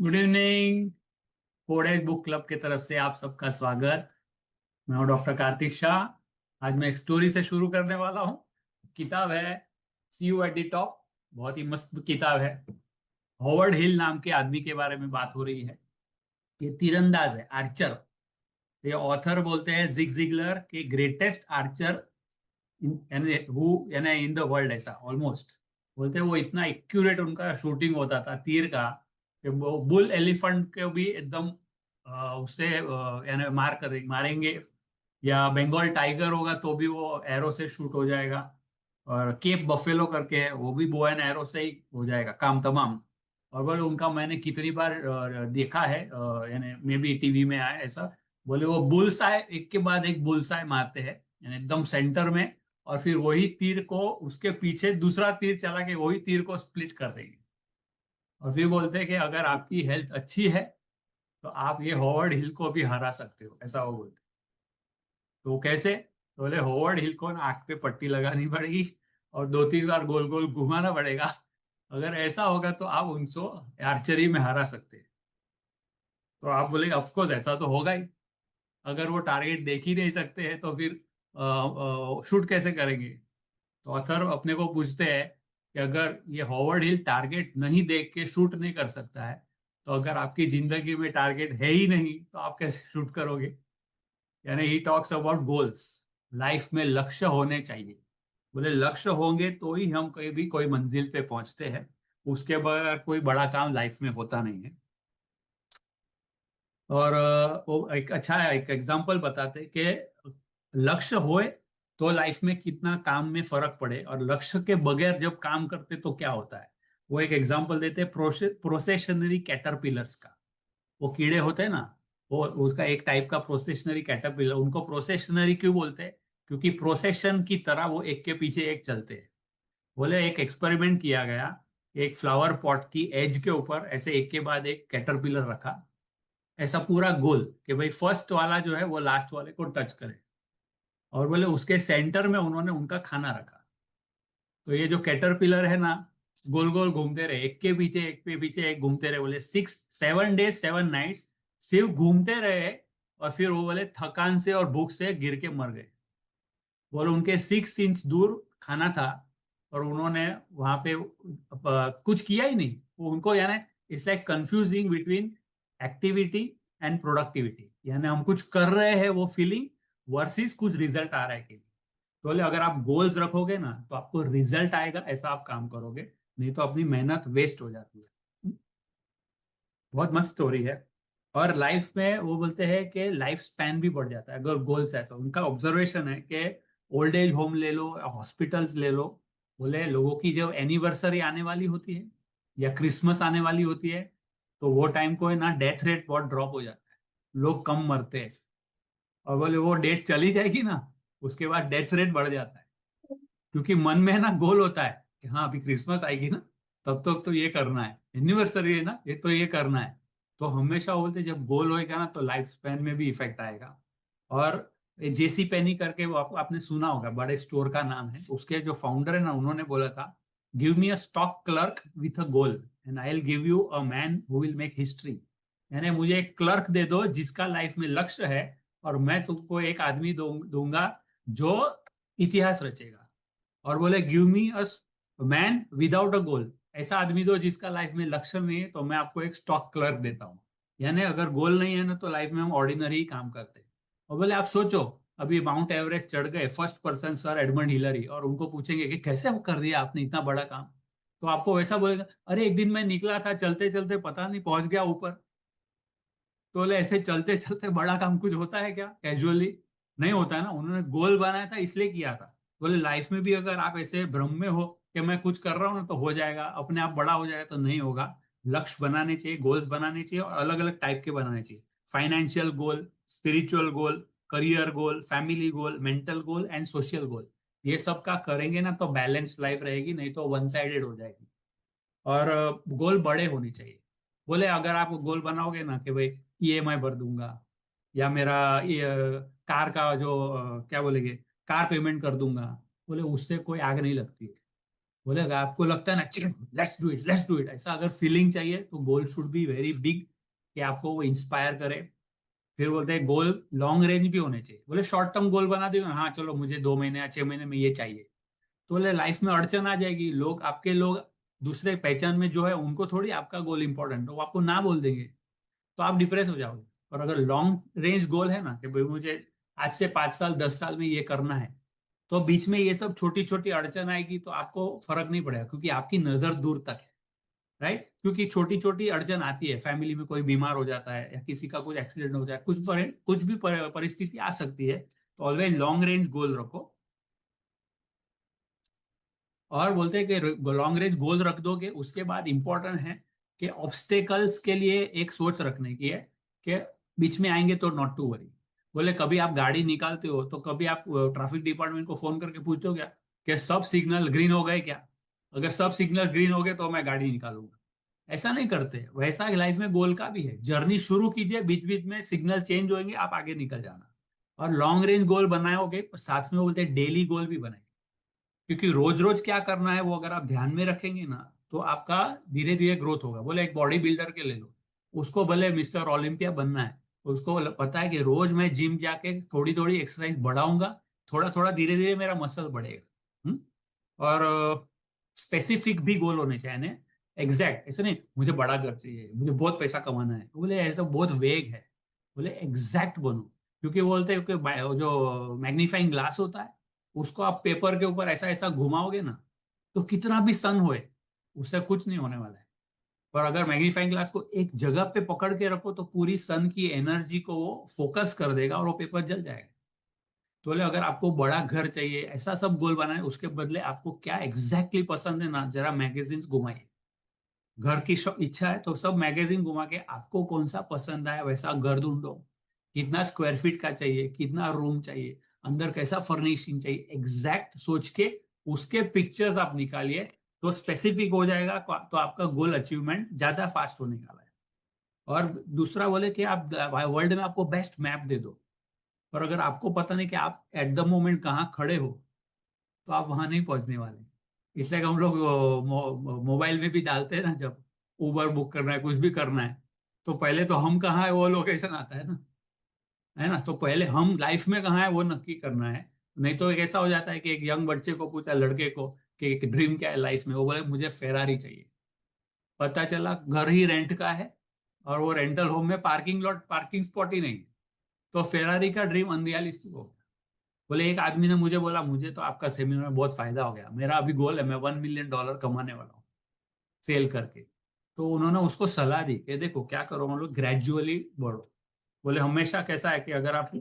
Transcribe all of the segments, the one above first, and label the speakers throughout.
Speaker 1: Good evening. कोडेज book club की तरफ से आप सबका स्वागत। मैं हूं डॉक्टर कार्तिक शाह। आज मैं एक स्टोरी से शुरू करने वाला हूं। किताब है सी यू एट द टॉप। बहुत ही मस्त किताब है। हॉवर्ड हिल नाम के आदमी के बारे में बात हो रही है। ये तीरंदाज है, आर्चर। ये ऑथर बोलते हैं जिग जिगलर के ग्रेटेस्ट आर्चर यानी इन द वर्ल्ड, ऐसा ऑलमोस्ट बोलते हैं। वो इतना एक्यूरेट उनका शूटिंग होता था तीर का कि वो बुल एलिफेंट को भी एकदम उससे यानी मारेंगे। या बंगाल टाइगर होगा तो भी वो एरो से शूट हो जाएगा। और केप बफेलो करके है, वो भी बो एंड एरो से ही हो जाएगा काम तमाम। और बोले उनका मैंने कितनी बार देखा है, यानी मे बी टीवी में आया ऐसा। बोले वो बुल्स आए, एक के बाद एक बुल्स आए मारते हैं, यानी एकदम सेंटर में। और फिर वही तीर को उसके पीछे दूसरा तीर चला के वही तीर को स्प्लिट कर देंगे। और फिर बोलते हैं कि अगर आपकी हेल्थ अच्छी है तो आप ये हॉवर्ड हिल को भी हरा सकते हो, ऐसा वो बोलते हैं। तो कैसे? तो बोले हॉवर्ड हिल को ना आंख पे पट्टी लगानी पड़ेगी और दो तीन बार गोल गोल घुमाना पड़ेगा। अगर ऐसा होगा तो आप उनको आर्चरी में हरा सकते हैं। तो आप बोलेंगे ऑफकोर्स ऐसा तो होगा ही। अगर वो टारगेट देख ही नहीं सकते हैं तो फिर शूट कैसे करेंगे? तो ऑथर अपने को पूछते हैं कि अगर ये हॉवर्ड हिल टारगेट नहीं देख के शूट नहीं कर सकता है, तो अगर आपकी जिंदगी में टारगेट है ही नहीं तो आप कैसे शूट करोगे? यानी he talks about goals. Life में लक्ष्य होने चाहिए। बोले लक्ष्य होंगे तो ही हम कहीं भी कोई मंजिल पे पहुंचते हैं। उसके बगैर कोई बड़ा काम लाइफ में होता नहीं है। और वो एक अच्छा एक एग्जांपल बताते कि लक्ष्य होए तो लाइफ में कितना काम में फर्क पड़े, और लक्ष्य के बगैर जब काम करते तो क्या होता है। वो एक एग्जांपल देते हैं प्रोसेशनरी कैटरपिलर्स का। वो कीड़े होते हैं ना, वो उसका एक टाइप का प्रोसेशनरी कैटरपिलर। उनको प्रोसेशनरी क्यों बोलते हैं? क्योंकि प्रोसेशन की तरह वो एक के पीछे एक चलते हैं। बोले एक एक्सपेरिमेंट किया गया। एक फ्लावर पॉट की एज के ऊपर ऐसे एक के बाद एक कैटरपिलर रखा, ऐसा पूरा गोल कि भाई फर्स्ट वाला जो है वो लास्ट वाले को टच करे। और बोले उसके सेंटर में उन्होंने उनका खाना रखा। तो ये जो कैटरपिलर है ना, गोल गोल घूमते रहे, एक के पीछे एक पे पीछे एक घूमते रहे। बोले 7 डेज 7 नाइट्स सिर्फ घूमते रहे। और फिर वो बोले थकान से और भूख से गिर के मर गए। बोले उनके 6 इंच दूर खाना था और उन्होंने वहां पे कुछ किया ही नहीं। वो उनको यानी it's like confusing between activity and productivity. यानी हम कुछ कर रहे हैं वो फीलिंग वर्सेस कुछ रिजल्ट आ रहा है कि नहीं। तो बोले अगर आप गोल्स रखोगे ना तो आपको रिजल्ट आएगा, ऐसा आप काम करोगे। नहीं तो अपनी मेहनत वेस्ट हो जाती है। बहुत मस्त स्टोरी है। और लाइफ में वो बोलते हैं कि लाइफ स्पैन भी बढ़ जाता है अगर गोल्स है तो। उनका ऑब्जर्वेशन है कि ओल्ड एज होम ले लो या हॉस्पिटल्स ले लो। बोले लोगों की जब एनिवर्सरी आने वाली होती है या क्रिसमस आने वाली होती है, तो वो टाइम को है ना डेथ रेट बहुत ड्रॉप हो जाता है। लोग कम मरते हैं। और बोले वो डेट चली जाएगी ना, उसके बाद डेथ रेट बढ़ जाता है। क्योंकि मन में है ना गोल होता है कि हाँ अभी क्रिसमस आएगी ना, तब तक तो ये करना है, एनिवर्सरी है ना, ये तो ये करना है। तो हमेशा बोलते जब गोल होएगा ना तो लाइफ स्पैन में भी इफेक्ट आएगा। और जेसी पेनी करके वो आपने सुना होगा, बड़े स्टोर का नाम है। उसके जो फाउंडर है ना, उन्होंने बोला था give me a stock clerk with a goal and I will give you a man who will make history. यानी मुझे एक क्लर्क दे दो जिसका लाइफ में लक्ष्य है, और मैं तुमको एक आदमी दूंगा जो इतिहास रचेगा। और बोले give me a man without a goal. ऐसा आदमी दो जिसका लाइफ में लक्ष्य नहीं है, तो मैं आपको एक स्टॉक क्लर्क देता हूँ। यानी अगर गोल नहीं है ना तो लाइफ में हम ऑर्डिनरी ही काम करते हैं। और बोले आप सोचो, अभी माउंट एवरेस्ट चढ़ गए first person sir Edmund Hillary, और उनको पूछेंगे कि कैसे कर दिया आपने इतना बड़ा काम। तो आपको वैसा बोलेगा, अरे एक दिन मैं निकला था चलते चलते, पता नहीं पहुंच गया ऊपर। तो बोले ऐसे चलते चलते बड़ा काम कुछ होता है क्या कैजुअली? नहीं होता है ना। उन्होंने गोल बनाया था इसलिए किया था। बोले लाइफ में भी अगर आप ऐसे भ्रम में हो कि मैं कुछ कर रहा हूँ ना तो हो जाएगा, अपने आप बड़ा हो जाएगा, तो नहीं होगा। लक्ष्य बनाने चाहिए, गोल्स बनाने चाहिए, और अलग अलग टाइप के बनाने चाहिए। Financial goal, spiritual goal, career goal, family goal, mental goal and social goal. ये सब का करेंगे ना तो बैलेंस लाइफ रहेगी, नहीं तो वन साइडेड हो जाएगी। और गोल बड़े होने चाहिए। बोले अगर आप गोल बनाओगे ना कि भाई ईएमआई भर दूंगा, या मेरा ये कार का जो क्या बोलेंगे कार पेमेंट कर दूंगा, बोले उससे कोई आग नहीं लगती है। बोले अगर आपको लगता है ना लेट्स डू इट, ऐसा अगर फीलिंग चाहिए तो goal should be very big, कि आपको वो इंस्पायर करे। फिर बोलते हैं गोल लॉन्ग रेंज भी होने चाहिए। बोले शॉर्ट टर्म गोल बना दियो, हाँ चलो मुझे 2 महीने या 6 महीने में ये चाहिए, तो बोले लाइफ में अड़चन आ जाएगी। लोग दूसरे पहचान में जो है उनको थोड़ी आपका गोल इंपॉर्टेंट, वो आपको ना बोल देंगे, तो आप डिप्रेस हो जाओगे। और अगर लॉन्ग रेंज गोल है ना कि भाई मुझे आज से 5 साल 10 साल में ये करना है, तो बीच में ये सब छोटी छोटी अड़चन आएगी तो आपको फर्क नहीं पड़ेगा, क्योंकि आपकी नजर दूर तक है। राइट, क्योंकि छोटी छोटी अड़चन आती है, फैमिली में कोई बीमार हो जाता है या किसी का कुछ एक्सीडेंट हो जाए, कुछ भी परिस्थिति आ सकती है, तो ऑलवेज लॉन्ग रेंज गोल रखो। और बोलते हैं कि लॉन्ग रेंज गोल रख दोगे, उसके बाद इंपॉर्टेंट है कि ऑब्स्टेकल्स के लिए एक सोच रखने की है, कि बीच में आएंगे तो नॉट टू वरी। बोले कभी आप गाड़ी निकालते हो तो कभी आप ट्रैफिक डिपार्टमेंट को फोन करके पूछते हो क्या कि सब सिग्नल ग्रीन हो गए क्या? अगर सब सिग्नल ग्रीन हो गए तो मैं गाड़ी निकालूंगा। ऐसा नहीं करते। वैसा लाइफ में गोल का भी है, जर्नी शुरू कीजिए, बीच बीच में सिग्नल चेंज होंगे, आप आगे निकल जाना। और लॉन्ग रेंज गोल बनाओगे, साथ में बोलते हैं डेली गोल भी बनाए, क्योंकि रोज रोज क्या करना है वो अगर आप ध्यान में रखेंगे ना, तो आपका धीरे धीरे ग्रोथ होगा। बोले एक बॉडी बिल्डर के ले लो, उसको भले मिस्टर ओलंपिया बनना है, तो उसको पता है कि रोज मैं जिम जाके थोड़ी थोड़ी एक्सरसाइज बढ़ाऊंगा, थोड़ा थोड़ा धीरे धीरे मेरा मसल बढ़ेगा। और स्पेसिफिक भी गोल होने चाहिए, एग्जैक्ट ऐसे नहीं मुझे बड़ा घर चाहिए, मुझे बहुत पैसा कमाना है, बोले ऐसा बहुत वेग है। बोले एग्जैक्ट बनो, क्योंकि बोलते हैं कि जो मैग्नीफाइंग ग्लास होता है, उसको आप पेपर के ऊपर ऐसा ऐसा घुमाओगे ना, तो कितना भी सन होए उससे कुछ नहीं होने वाला है। पर अगर मैग्नीफाइंग ग्लास को एक जगह पे पकड़ के रखो तो पूरी सन की एनर्जी को वो फोकस कर देगा और वो पेपर जल जाएगा। तो बोले अगर आपको बड़ा घर चाहिए, ऐसा सब गोल बनाए, उसके बदले आपको क्या एग्जैक्टली पसंद है ना, जरा मैगजीन्स घुमाइए। घर की इच्छा है तो सब मैगजीन घुमा के आपको कौन सा पसंद आया वैसा घर ढूंढो। कितना स्क्वायर फीट का चाहिए, कितना रूम चाहिए, अंदर कैसा फर्निशिंग चाहिए, एग्जैक्ट सोच के उसके पिक्चर्स आप निकालिए, तो स्पेसिफिक हो जाएगा, तो आपका गोल अचीवमेंट ज्यादा फास्ट होने वाला है। और दूसरा बोले कि आप वर्ल्ड में आपको बेस्ट मैप दे दो, पर अगर आपको पता नहीं कि आप एट द मोमेंट कहाँ खड़े हो, तो आप वहां नहीं पहुंचने वाले। इसलिए कि हम लोग मोबाइल में भी डालते हैं ना, जब उबर बुक करना है कुछ भी करना है, तो पहले तो हम कहाँ है वो लोकेशन आता है ना, तो पहले हम लाइफ में कहाँ है वो नक्की करना है। नहीं तो एक ऐसा हो जाता है कि एक यंग बच्चे को पूछा, लड़के को, कि एक ड्रीम क्या है लाइफ में, वो बोले मुझे फेरारी चाहिए। पता चला घर ही रेंट का है, और वो रेंटल होम में पार्किंग स्पॉट ही नहीं है। तो फेरारी का ड्रीम अनरियलिस्टिक हो गया। बोले एक आदमी ने मुझे बोला मुझे तो आपका सेमिनार में बहुत फायदा हो गया, मेरा अभी गोल है मैं $1 मिलियन कमाने वाला हूँ सेल करके। तो उन्होंने उसको सलाह दी कि देखो क्या करो, हम लोग ग्रेजुअली बढ़ो। बोले हमेशा कैसा है कि अगर आप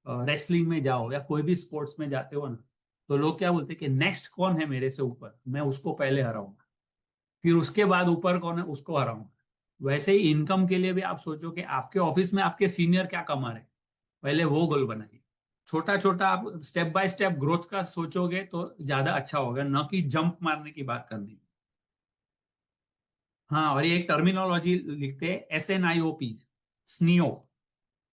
Speaker 1: रेसलिंग में जाओ या कोई भी स्पोर्ट्स में जाते हो ना, तो लोग क्या बोलते हैं कि नेक्स्ट कौन है मेरे से ऊपर, मैं उसको पहले हराऊंगा, फिर उसके बाद ऊपर कौन है उसको हराऊंगा। वैसे ही इनकम के लिए भी आप सोचो कि आपके ऑफिस में आपके सीनियर क्या कमा रहे, पहले वो गोल बनाइए। छोटा छोटा आप स्टेप बाय स्टेप ग्रोथ का सोचोगे तो ज्यादा अच्छा होगा, न कि जंप मारने की बात करनी। हाँ, और ये एक टर्मिनोलॉजी लिखते हैं, SNIOP, SNIOP,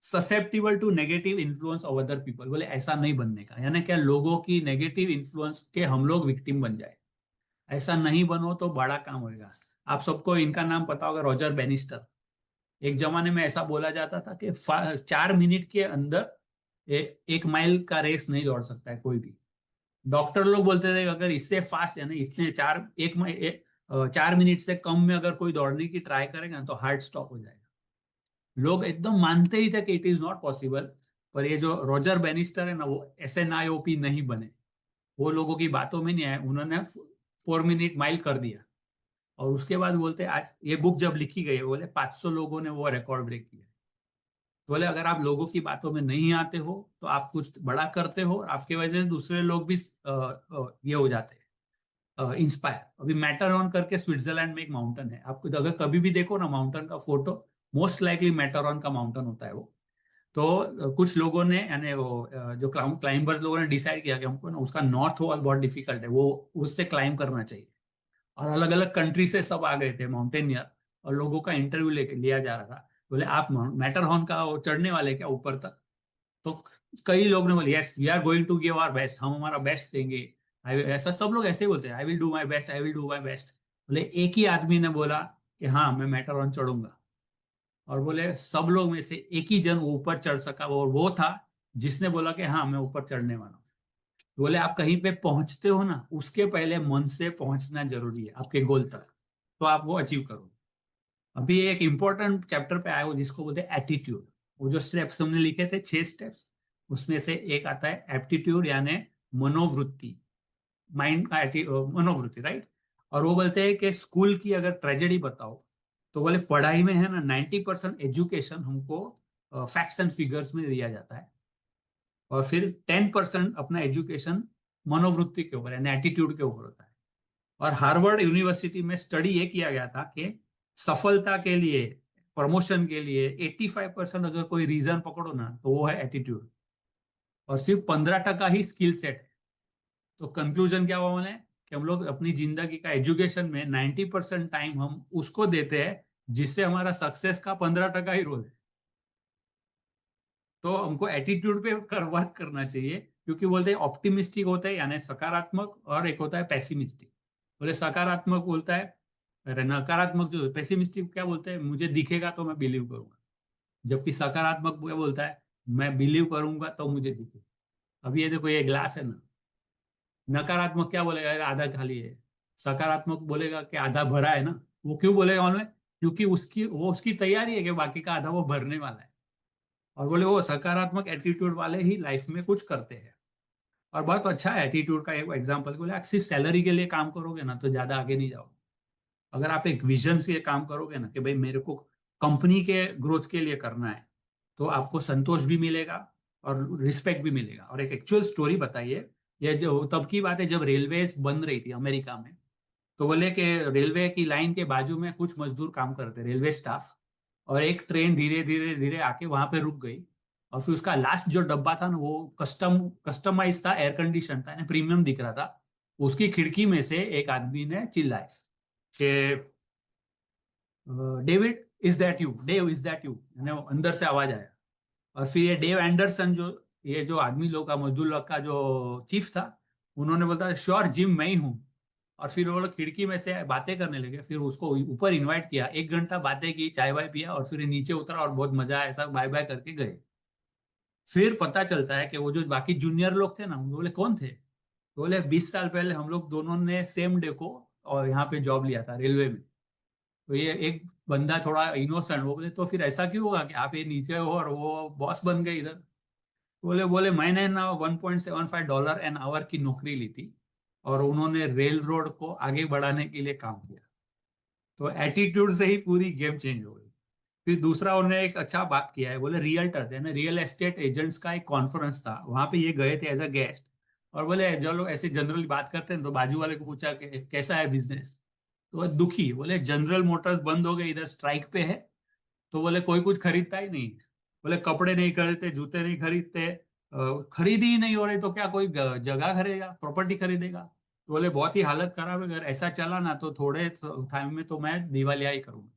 Speaker 1: susceptible to negative influence of other people. बोले ऐसा नहीं बनने का, यानी क्या लोगों की नेगेटिव इन्फ्लुएंस के हम लोग विक्टिम बन जाए, ऐसा नहीं बनो तो बड़ा काम होगा। आप सबको इनका नाम पता होगा, रॉजर बेनिस्टर। एक जमाने में ऐसा बोला जाता था कि 4 मिनट के अंदर 1 माइल का रेस नहीं दौड़ सकता है कोई भी। डॉक्टर लोग बोलते थे कि अगर इससे फास्ट, यानी इसने 4 मिनट से कम में अगर कोई दौड़ने की ट्राई करेगा ना, तो हार्ट स्टॉप हो जाएगा। लोग एकदम मानते ही थे कि इट इज नॉट पॉसिबल। पर ये जो रॉजर बेनिस्टर है ना, वो SNIOP नहीं बने, वो लोगों की बातों में नहीं आए, उन्होंने 4 मिनट माइल कर दिया। और उसके बाद बोलते आज ये बुक जब लिखी गई है, बोले 500 लोगों ने वो रिकॉर्ड ब्रेक किया। बोले अगर आप लोगों की बातों में नहीं आते हो तो आप कुछ बड़ा करते हो, और आपके वजह से दूसरे लोग भी ये हो जाते हैं इंस्पायर। अभी मैटरऑन करके स्विट्जरलैंड में एक माउंटेन है, आपको अगर कभी भी देखो ना माउंटेन का फोटो, मोस्ट लाइकली मैटरऑन का माउंटेन होता है वो। तो कुछ लोगों ने, यानी वो जो क्लाइंबर्स लोगों ने डिसाइड किया कि हमको ना उसका नॉर्थ वॉल बहुत डिफिकल्ट है, वो उससे क्लाइंब करना चाहिए। और अलग अलग कंट्री से सब आ गए थे माउंटेनियर, और लोगों का इंटरव्यू लेके लिया जा रहा था। बोले आप मैटर हॉर्न का वो चढ़ने वाले क्या ऊपर तक? तो कई लोग ने बोले yes we are going to give our best, हम हमारा बेस्ट देंगे। ऐसा सब लोग ऐसे ही बोलते हैं, I will do my best, I will do my best. बोले एक ही आदमी ने बोला कि हाँ मैं मैटरऑन चढ़ूंगा, और बोले सब लोग में से एक ही जन वो ऊपर चढ़ सका, और वो था जिसने बोला कि हाँ मैं ऊपर चढ़ने वाला हूँ। बोले आप कहीं पे पहुंचते हो ना, उसके पहले मन से पहुंचना जरूरी है आपके गोल तक, तो आप वो अचीव करो। अभी एक इंपॉर्टेंट चैप्टर पे आया हो जिसको बोलते हैं एटीट्यूड। वो जो स्टेप्स हमने लिखे थे 6 स्टेप्स, उसमें से एक आता है एप्टीट्यूड, यानी मनोवृत्ति, माइंड का मनोवृत्ति, राइट। और वो बोलते हैं कि स्कूल की अगर ट्रेजेडी बताओ, तो बोले पढ़ाई में है ना 90% एजुकेशन हमको फैक्ट्स एंड फिगर्स में दिया जाता है, और फिर 10% अपना एजुकेशन मनोवृत्ति के ऊपर यानी एटीट्यूड के ऊपर होता है। और हार्वर्ड यूनिवर्सिटी में स्टडी ये किया गया था कि सफलता के लिए, प्रमोशन के लिए 85% अगर कोई रीजन पकड़ो ना, तो वो है एटीट्यूड, और सिर्फ 15% ही स्किल सेट है। तो कंक्लूजन क्या हुआ मैंने, कि हम लोग अपनी जिंदगी का एजुकेशन में 90% टाइम हम उसको देते हैं जिससे हमारा सक्सेस का 15% ही रोल है। तो हमको एटीट्यूड पे वर्क करना चाहिए, क्योंकि बोलते हैं ऑप्टिमिस्टिक होता है यानी सकारात्मक, और एक होता है पेसिमिस्टिक। बोले सकारात्मक बोलता है, अरे नकारात्मक जो पेसिमिस्टिक क्या बोलते हैं, मुझे दिखेगा तो मैं बिलीव करूंगा। जबकि सकारात्मक क्या बोलता है, मैं बिलीव करूंगा तो मुझे दिखेगा। अभी ये देखो, ये ग्लास है ना, नकारात्मक क्या बोलेगा, यार आधा खाली है। सकारात्मक बोलेगा कि आधा भरा है ना। वो क्यों बोलेगा मालूम है, क्योंकि उसकी तैयारी है कि बाकी का आधा वो भरने वाला है। और बोले वो सकारात्मक एटीट्यूड वाले ही लाइफ में कुछ करते हैं। और बहुत अच्छा है एटीट्यूड का एक एग्जांपल, बोले आप सिर्फ सैलरी के लिए काम करोगे ना तो ज्यादा आगे नहीं जाओगे। अगर आप एक विजन से काम करोगे ना कि भाई मेरे को कंपनी के ग्रोथ के लिए करना है, तो आपको संतोष भी मिलेगा और रिस्पेक्ट भी मिलेगा। और एक एक्चुअल स्टोरी बताइए, ये जो तब की बात है जब रेलवे बन रही थी अमेरिका में। तो बोले कि रेलवे की लाइन के बाजू में कुछ मजदूर काम करते, रेलवे स्टाफ, और एक ट्रेन धीरे धीरे धीरे आके वहां पे रुक गई। और फिर उसका लास्ट जो डब्बा था ना, वो कस्टमाइज था, एयर कंडीशन था, प्रीमियम दिख रहा था। उसकी खिड़की में से एक आदमी ने चिल्लाया कि David is that you, Dave is that you, अंदर से आवाज आया। और फिर ये डेव एंडरसन, जो ये जो आदमी लोग का, मजदूर लोग का जो चीफ था, उन्होंने बोलता श्योर जिम मैं ही हूँ। और फिर वो लोग खिड़की में से बातें करने लगे, फिर उसको ऊपर इनवाइट किया, 1 घंटा बातें की, चाय वाय पिया, और फिर नीचे उतरा और बहुत मजा आया, ऐसा बाय बाय करके गए। फिर पता चलता है कि वो जो बाकी जूनियर लोग थे ना, वो बोले कौन थे, तो बोले 20 साल पहले हम लोग दोनों ने सेम डे को और यहाँ पे जॉब लिया था रेलवे में। तो ये एक बंदा थोड़ा इनोसेंट, वो बोले तो फिर ऐसा क्यों होगा कि आप ये नीचे हो और वो बॉस बन गए इधर। बोले बोले मैंने ना $1.75 एन आवर की नौकरी ली थी, और उन्होंने रेल रोड को आगे बढ़ाने के लिए काम किया। तो एटीट्यूड से ही पूरी गेम चेंज हो गई। फिर दूसरा उन्होंने एक अच्छा बात किया है, बोले रियल्टर थे ना, रियल एस्टेट एजेंट्स का एक कॉन्फ्रेंस था, वहां पे ये गए थे एज अ गेस्ट। और बोले जो लोग ऐसे जनरली बात करते हैं, तो बाजू वाले को पूछा कि कैसा है बिजनेस। तो वो दुखी, बोले जनरल मोटर्स बंद हो गए, इधर स्ट्राइक पे है। तो बोले कोई कुछ खरीदता ही नहीं। बोले कपड़े नहीं खरीदते, जूते नहीं खरीदते, खरीदी ही नहीं हो रही, तो क्या कोई जगह खरीदेगा, प्रॉपर्टी खरीदेगा। तो बोले बहुत ही हालत खराब है, अगर ऐसा चला ना तो थोड़े टाइम में तो मैं दिवालिया ही करूंगा।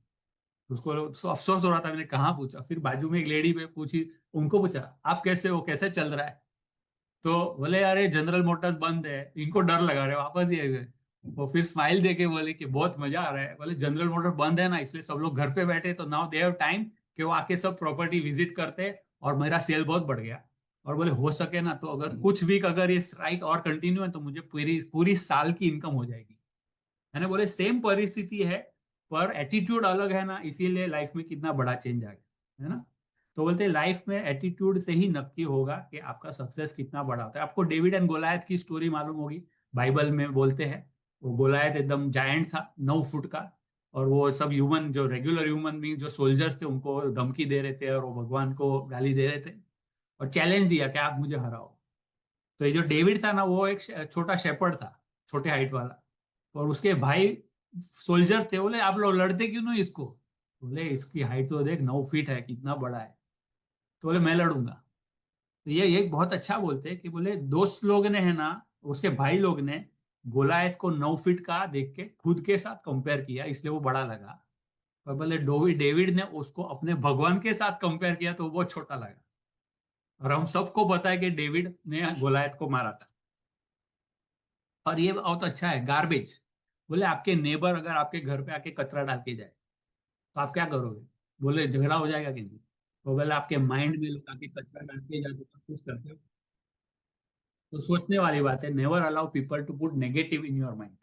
Speaker 1: उसको अफसोस हो रहा था, मैंने कहाँ पूछा, फिर बाजू में एक लेडी पे पूछी, उनको पूछा आप कैसे हो, कैसे चल रहा है। तो बोले यार ये जनरल मोटर्स बंद है, इनको डर लगा रहे वापस ही आ गए। वो फिर स्माइल देके बोले कि बहुत मजा आ रहा है, बोले जनरल मोटर बंद है ना, इसलिए सब लोग घर पे बैठे, तो नाउ दे हैव टाइम कि वो आके सब प्रॉपर्टी विजिट करते, और मेरा सेल बहुत बढ़ गया। और बोले हो सके ना तो अगर कुछ वीक अगर ये स्ट्राइक और कंटिन्यू है, तो मुझे पूरी पूरी साल की इनकम हो जाएगी। मैंने बोले सेम परिस्थिति है, पर एटीट्यूड अलग है ना, इसीलिए लाइफ में कितना बड़ा चेंज आ गया है ना। तो बोलते हैं लाइफ में एटीट्यूड से ही नक्की होगा कि आपका सक्सेस कितना बड़ा होता है। आपको डेविड एंड गोलायत की स्टोरी मालूम होगी, बाइबल में बोलते हैं। वो गोलायत एकदम जायंट था, 9 फुट का, और वो सब ह्यूमन, जो रेगुलर ह्यूमन बींग जो सोल्जर्स थे, उनको धमकी दे रहे थे, और वो भगवान को गाली दे रहे थे, और चैलेंज दिया कि आप मुझे हराओ। तो ये जो डेविड था ना, वो एक छोटा शेपर्ड था, छोटे हाइट वाला। और उसके भाई सोल्जर थे, बोले आप लोग लड़ते क्यों नहीं इसको। बोले इसकी हाइट तो देख, 9 फीट है, कितना बड़ा है। तो बोले मैं लड़ूंगा। तो ये एक बहुत अच्छा बोलते हैं कि बोले दोस्त लोग ने है ना, उसके भाई लोग ने गोलायत को 9 फीट का देख के खुद के साथ कंपेयर किया, इसलिए वो बड़ा लगा। और बोले डेविड ने उसको अपने भगवान के साथ कंपेयर किया, तो वो बहुत छोटा लगा। और हम सबको पता है कि डेविड ने गोलायत को मारा था। और ये बहुत अच्छा है, गार्बेज। बोले आपके नेबर अगर आपके घर पे आके कचरा डाल के जाए तो आप क्या करोगे? बोले झगड़ा हो जाएगा कि नहीं? तो बोले आपके माइंड में लोग आके कचरा डाल के जाते तो कुछ करते हो। तो सोचने वाली बात है, never allow people to put negative in your mind.